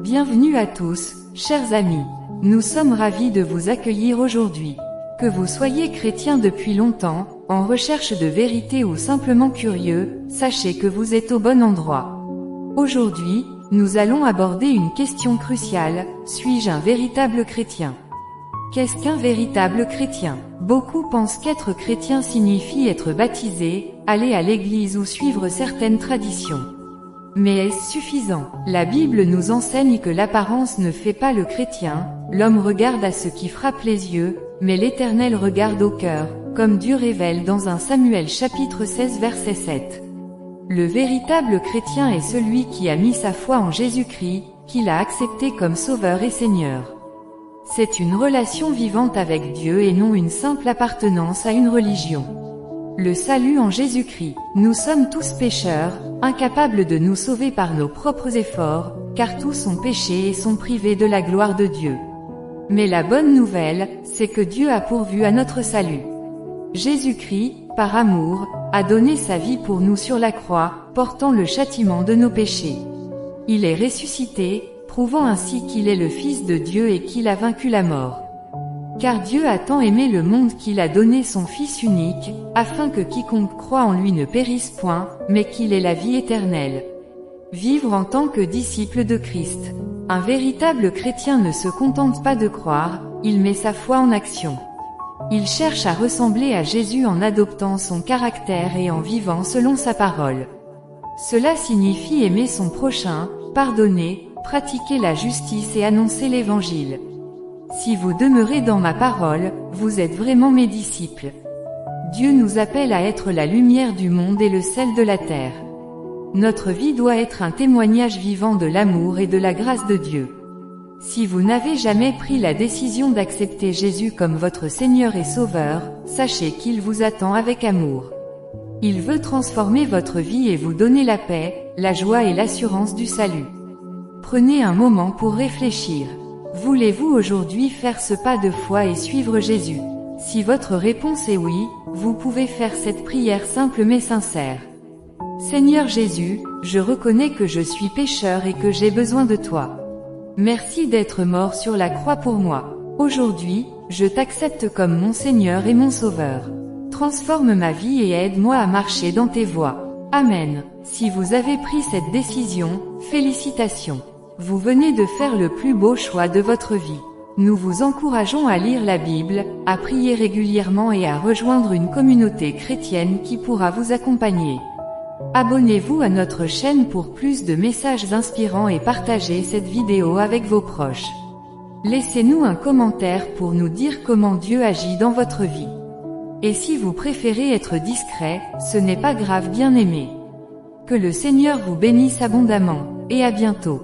Bienvenue à tous, chers amis. Nous sommes ravis de vous accueillir aujourd'hui. Que vous soyez chrétien depuis longtemps, en recherche de vérité ou simplement curieux, sachez que vous êtes au bon endroit. Aujourd'hui, nous allons aborder une question cruciale, suis-je un véritable chrétien? Qu'est-ce qu'un véritable chrétien? Beaucoup pensent qu'être chrétien signifie être baptisé, aller à l'église ou suivre certaines traditions. Mais est-ce suffisant? La Bible nous enseigne que l'apparence ne fait pas le chrétien, l'homme regarde à ce qui frappe les yeux, mais l'Éternel regarde au cœur, comme Dieu révèle dans 1 Samuel chapitre 16 verset 7. Le véritable chrétien est celui qui a mis sa foi en Jésus-Christ, qu'il a accepté comme Sauveur et Seigneur. C'est une relation vivante avec Dieu et non une simple appartenance à une religion. Le salut en Jésus-Christ. Nous sommes tous pécheurs, incapables de nous sauver par nos propres efforts, car tous ont péché et sont privés de la gloire de Dieu. Mais la bonne nouvelle, c'est que Dieu a pourvu à notre salut. Jésus-Christ, par amour, a donné sa vie pour nous sur la croix, portant le châtiment de nos péchés. Il est ressuscité, prouvant ainsi qu'il est le Fils de Dieu et qu'il a vaincu la mort. Car Dieu a tant aimé le monde qu'il a donné son Fils unique, afin que quiconque croit en lui ne périsse point, mais qu'il ait la vie éternelle. Vivre en tant que disciple de Christ. Un véritable chrétien ne se contente pas de croire, il met sa foi en action. Il cherche à ressembler à Jésus en adoptant son caractère et en vivant selon sa parole. Cela signifie aimer son prochain, pardonner, pratiquer la justice et annoncer l'Évangile. Si vous demeurez dans ma parole, vous êtes vraiment mes disciples. Dieu nous appelle à être la lumière du monde et le sel de la terre. Notre vie doit être un témoignage vivant de l'amour et de la grâce de Dieu. Si vous n'avez jamais pris la décision d'accepter Jésus comme votre Seigneur et Sauveur, sachez qu'il vous attend avec amour. Il veut transformer votre vie et vous donner la paix, la joie et l'assurance du salut. Prenez un moment pour réfléchir. Voulez-vous aujourd'hui faire ce pas de foi et suivre Jésus? Si votre réponse est oui, vous pouvez faire cette prière simple mais sincère. Seigneur Jésus, je reconnais que je suis pécheur et que j'ai besoin de toi. Merci d'être mort sur la croix pour moi. Aujourd'hui, je t'accepte comme mon Seigneur et mon Sauveur. Transforme ma vie et aide-moi à marcher dans tes voies. Amen. Si vous avez pris cette décision, félicitations. Vous venez de faire le plus beau choix de votre vie. Nous vous encourageons à lire la Bible, à prier régulièrement et à rejoindre une communauté chrétienne qui pourra vous accompagner. Abonnez-vous à notre chaîne pour plus de messages inspirants et partagez cette vidéo avec vos proches. Laissez-nous un commentaire pour nous dire comment Dieu agit dans votre vie. Et si vous préférez être discret, ce n'est pas grave bien-aimé. Que le Seigneur vous bénisse abondamment, et à bientôt.